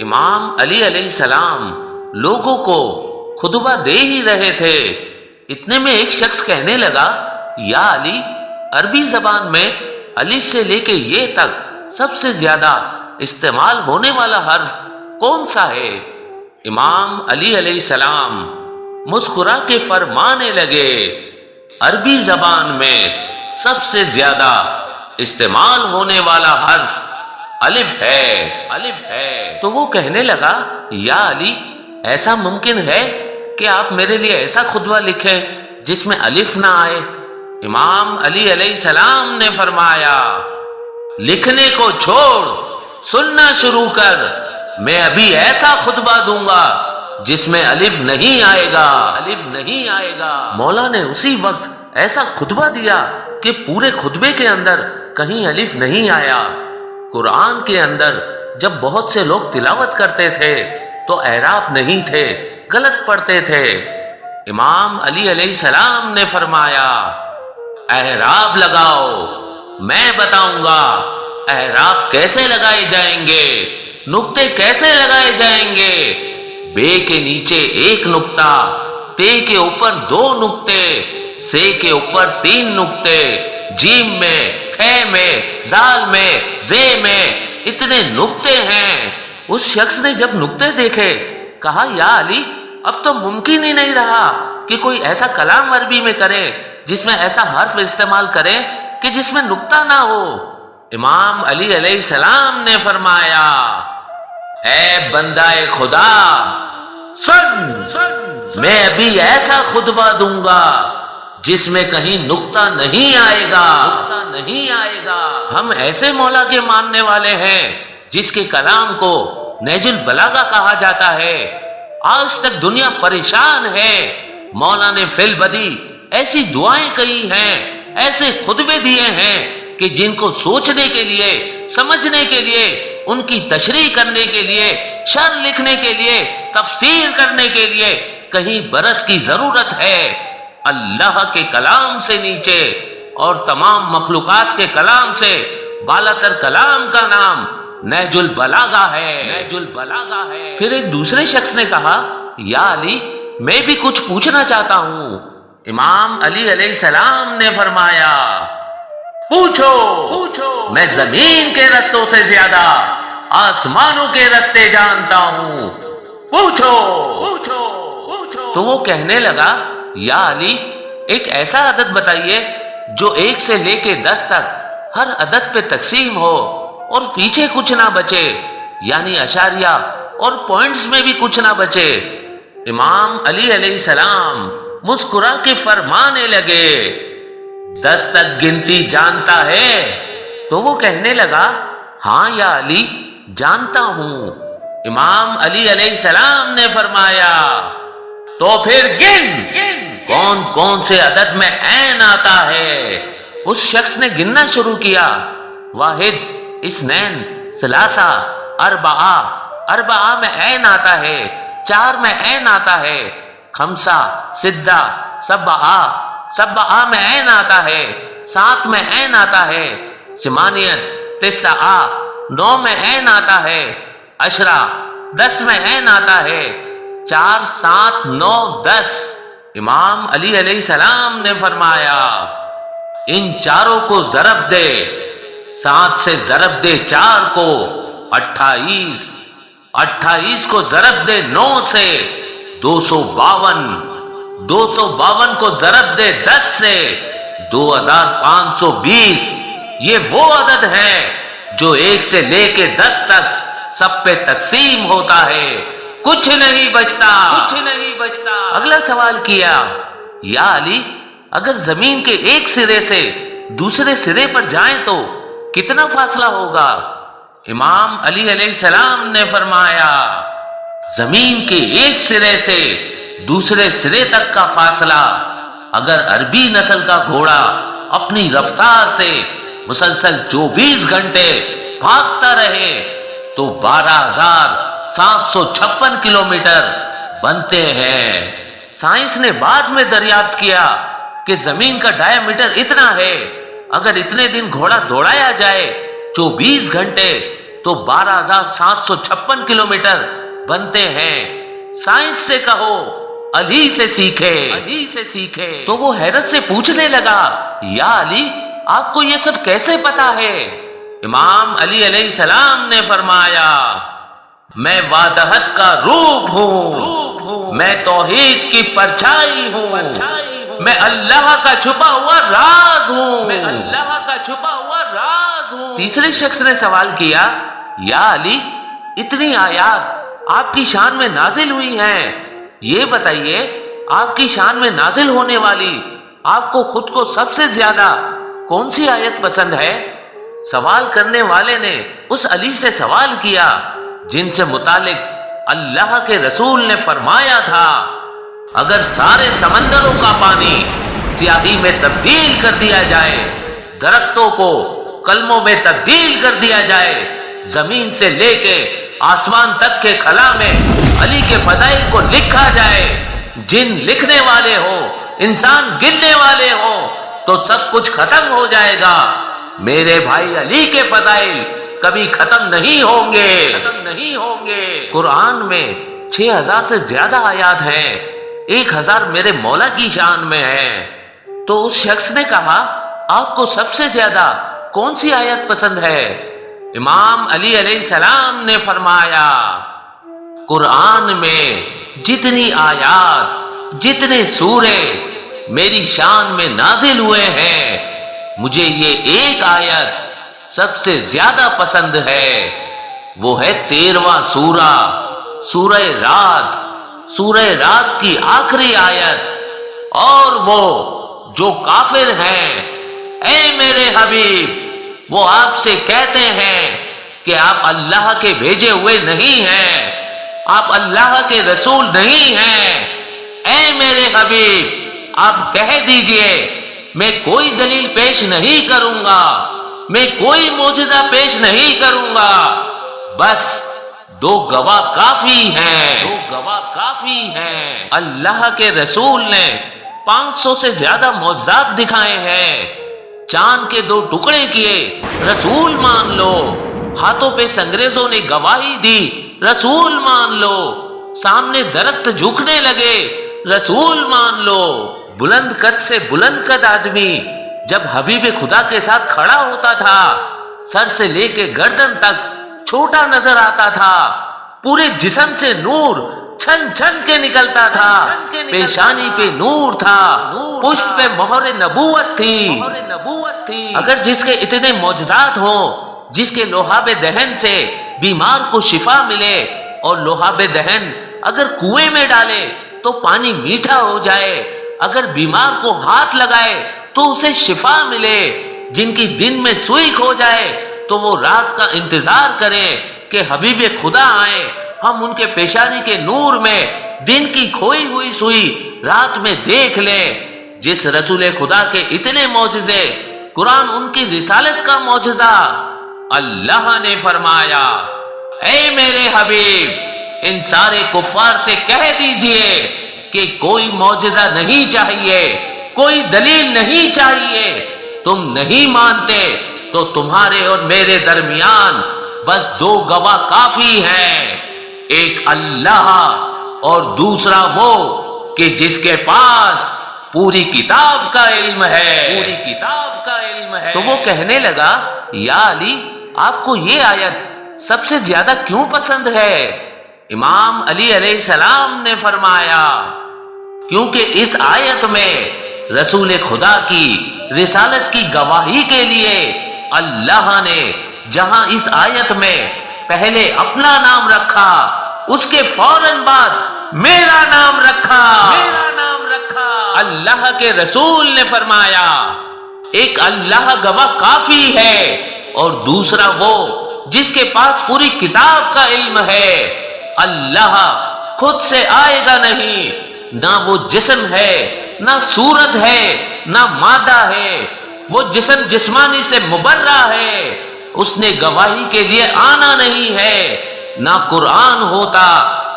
امام علی علیہ السلام لوگوں کو خطبہ دے ہی رہے تھے، اتنے میں ایک شخص کہنے لگا، یا علی، عربی زبان میں الف سے لے کے یہ تک سب سے زیادہ استعمال ہونے والا حرف کون سا ہے؟ امام علی علیہ السلام مسکرا کے فرمانے لگے، عربی زبان میں سب سے زیادہ استعمال ہونے والا حرف الف ہے، الف ہے۔ تو وہ کہنے لگا، یا علی، ایسا ممکن ہے کہ آپ میرے لیے ایسا خطبہ لکھیں جس میں الف نہ آئے؟ امام علی علیہ السلام نے فرمایا، لکھنے کو چھوڑ، سننا شروع کر، میں ابھی ایسا خطبہ دوں گا جس میں الف نہیں آئے گا، الف نہیں آئے گا۔ مولا نے اسی وقت ایسا خطبہ دیا کہ پورے خطبے کے اندر کہیں الف نہیں آیا۔ قرآن کے اندر جب بہت سے لوگ تلاوت کرتے تھے تو اعراب نہیں تھے، غلط پڑھتے تھے۔ امام علی علیہ السلام نے فرمایا، اعراب لگاؤ، میں بتاؤں گا اعراب کیسے لگائے جائیں گے، نقطے کیسے لگائے جائیں گے۔ بے کے نیچے ایک نقطہ، تے کے اوپر دو نقطے، سے کے اوپر تین نقطے، جیم میں، کھے میں، زال میں، زے میں، اتنے نقطے ہیں۔ اس شخص نے جب نقطے دیکھے کہا، یا علی، اب تو ممکن ہی نہیں رہا کہ کوئی ایسا کلام عربی میں کرے جس میں ایسا حرف استعمال کرے کہ جس میں نقطہ نہ ہو۔ امام علی علیہ السلام نے فرمایا، اے بندہ خدا، سن، میں ابھی ایسا خطبہ دوں گا جس میں کہیں نقطہ نہیں آئے گا، نقطہ نہیں آئے گا۔ ہم ایسے مولا کے ماننے والے ہیں جس کے کلام کو نہج البلاغہ کہا جاتا ہے۔ آج تک دنیا پریشان ہے۔ مولا نے فی البدی ایسی دعائیں کہی ہیں، ایسے خطبے دیے ہیں کہ جن کو سوچنے کے لیے، سمجھنے کے لیے، ان کی تشریح کرنے کے لیے، شرح لکھنے کے لیے، تفسیر کرنے کے لیے کہیں برس کی ضرورت ہے۔ اللہ کے کلام سے نیچے اور تمام مخلوقات کے کلام سے بالاتر کلام کا نام نہج البلاغہ ہے، نہج البلاغہ ہے۔ پھر ایک دوسرے شخص نے کہا، یا علی، میں بھی کچھ پوچھنا چاہتا ہوں۔ امام علی علیہ السلام نے فرمایا، پوچھو، پوچھو، میں زمین کے رستوں سے زیادہ آسمانوں کے رستے جانتا ہوں، پوچھو، پوچھو، پوچھو۔ تو وہ کہنے لگا، یا علی، ایک ایسا عدد بتائیے جو 1 سے لے کے 10 تک ہر عدد پہ تقسیم ہو اور پیچھے کچھ نہ بچے، یعنی اشاریہ اور پوائنٹس میں بھی کچھ نہ بچے۔ امام علی علیہ السلام مسکرا کے فرمانے لگے، 10 تک گنتی جانتا ہے؟ تو وہ کہنے لگا، ہاں یا علی، جانتا ہوں۔ امام علی علیہ السلام نے فرمایا، تو پھر گن، کون کون سے عدد میں عین آتا ہے؟ اس شخص نے گننا شروع کیا، واحد، اثنین، ثلاثہ، اربعہ، اربعہ میں عین آتا ہے، 4 میں عین آتا ہے، خمسہ، سدہ، سبعہ، سبعہ میں عین آتا ہے، 7 میں عین آتا ہے، ثمانیت، تسعہ، 9 میں عین آتا ہے، عشرہ، 10 میں عین آتا ہے، 4، 7، 9، 10۔ امام علی علیہ السلام نے فرمایا، ان چاروں کو ضرب دے، 7 سے ضرب دے 4 کو، 28، 28 کو ضرب دے 9 سے، 252، 252 کو ضرب دے 10 سے، 2520۔ یہ وہ عدد ہے جو 1 سے لے کے 10 تک سب پہ تقسیم ہوتا ہے، کچھ نہیں بچتا، کچھ نہیں بچتا۔ اگلا سوال کیا، یا علی، اگر زمین کے ایک سرے سے دوسرے سرے پر جائیں تو کتنا فاصلہ ہوگا؟ امام علی علیہ السلام نے فرمایا، زمین کے ایک سرے سے دوسرے سرے تک کا فاصلہ اگر عربی نسل کا گھوڑا اپنی رفتار سے مسلسل 24 گھنٹے بھاگتا رہے تو 12,756 کلومیٹر بنتے ہیں۔ سائنس نے بعد میں دریافت کیا کہ زمین کا ڈایا میٹر اتنا ہے، اگر اتنے دن گھوڑا دوڑایا جائے 24 گھنٹے تو 12,756 کلومیٹر بنتے ہیں۔ سائنس سے کہو علی سے سیکھے۔ تو وہ حیرت سے پوچھنے لگا، یا علی آپ کو یہ سب کیسے پتا ہے؟ امام علی علیہ السلام نے فرمایا، میں وحدت کا روپ ہوں، میں توحید کی پرچھائی ہوں، میں اللہ کا چھپا ہوا راز ہوں۔ تیسرے شخص نے سوال کیا، یا علی اتنی آیات آپ کی شان میں نازل ہوئی ہیں، یہ بتائیے آپ کی شان میں نازل ہونے والی آپ کو خود کو سب سے زیادہ کون سی آیت پسند ہے؟ سوال کرنے والے نے اس علی سے سوال کیا جن سے متعلق اللہ کے رسول نے فرمایا تھا، اگر سارے سمندروں کا پانی سیاہی میں تبدیل کر دیا جائے، درختوں کو کلموں میں تبدیل کر دیا جائے، زمین سے لے کے آسمان تک کے خلا میں علی کے فضائل کو لکھا جائے، جن لکھنے والے ہو، انسان گننے والے ہو، تو سب کچھ ختم ہو جائے گا۔ میرے بھائی علی کے فضائل کبھی ختم نہیں ہوں گے۔ قرآن میں 6,000 سے زیادہ آیات ہیں، 1,000 میرے مولا کی شان میں ہیں۔ تو اس شخص نے کہا، آپ کو سب سے زیادہ کون سی آیت پسند ہے؟ امام علی علیہ السلام نے فرمایا، قرآن میں جتنی آیات، جتنے سورے میری شان میں نازل ہوئے ہیں، مجھے یہ ایک آیت سب سے زیادہ پسند ہے، وہ ہے 13واں سورہ، سورہ رات، سورہ رات کی آخری آیت۔ اور وہ جو کافر ہیں، اے میرے حبیب، وہ آپ سے کہتے ہیں کہ آپ اللہ کے بھیجے ہوئے نہیں ہیں، آپ اللہ کے رسول نہیں ہیں۔ اے میرے حبیب آپ کہہ دیجئے، میں کوئی دلیل پیش نہیں کروں گا، میں کوئی معجزہ پیش نہیں کروں گا، بس 2 گواہ کافی ہیں۔ اللہ کے رسول نے 500 سے زیادہ معجزات دکھائے ہیں، چاند کے 2 ٹکڑے کیے، رسول مان لو، ہاتھوں پہ انگریزوں نے گواہی دی، رسول مان لو، سامنے درخت جھکنے لگے، رسول مان لو، بلند قد سے بلند قد آدمی جب حبیب خدا کے ساتھ کھڑا ہوتا تھا، سر سے لے کے گردن تک چھوٹا نظر آتا تھا، پورے جسم سے نور چھن چھن کے نکلتا تھا، پیشانی پہ نور تھا، پشت پہ مہر نبوت تھی۔ اگر جس کے اتنے معجزات ہوں، جس کے لوہاب دہن سے بیمار کو شفا ملے، اور لوہاب دہن اگر کنویں میں ڈالے تو پانی میٹھا ہو جائے، اگر بیمار کو ہاتھ لگائے تو اسے شفا ملے، جن کی دن میں سوئی کھو جائے تو وہ رات کا انتظار کرے کہ حبیب خدا آئے، ہم ان کے پیشانی کے نور میں دن کی کھوئی ہوئی سوئی رات میں دیکھ لیں۔ جس رسول خدا کے اتنے معجزے، قرآن ان کی رسالت کا معجزہ، اللہ نے فرمایا، اے میرے حبیب ان سارے کفار سے کہہ دیجئے کہ کوئی معجزہ نہیں چاہیے، کوئی دلیل نہیں چاہیے، تم نہیں مانتے تو تمہارے اور میرے درمیان بس 2 گواہ کافی ہیں، ایک اللہ اور دوسرا وہ کہ جس کے پاس پوری کتاب کا علم ہے۔ تو وہ کہنے لگا، یا علی آپ کو یہ آیت سب سے زیادہ کیوں پسند ہے؟ امام علی علیہ السلام نے فرمایا، کیونکہ اس آیت میں رسول خدا کی رسالت کی گواہی کے لیے اللہ نے جہاں اس آیت میں پہلے اپنا نام رکھا، اس کے فوراً بعد میرا نام رکھا۔ اللہ کے رسول نے فرمایا، ایک اللہ گواہ کافی ہے، اور دوسرا وہ جس کے پاس پوری کتاب کا علم ہے۔ اللہ خود سے آئے گا نہیں، نہ وہ جسم ہے، نہ صورت ہے، نہ مادہ ہے، وہ جسم جسمانی سے مبرہ ہے، اس نے گواہی کے لیے آنا نہیں ہے۔ نہ قرآن ہوتا،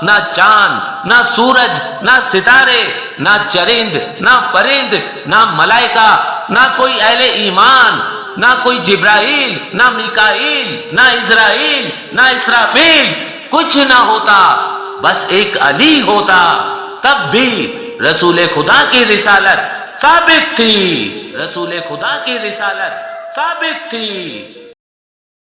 نہ چاند، نہ سورج، نہ ستارے، نہ چرند، نہ پرند، نہ ملائکہ، نہ کوئی اہل ایمان، نہ کوئی جبرائیل، نہ میکائیل، نہ اسرائیل، نہ اسرافیل، کچھ نہ ہوتا، بس ایک علی ہوتا، تب بھی رسول خدا کی رسالت ثابت تھی، رسول خدا کی رسالت ثابت تھی۔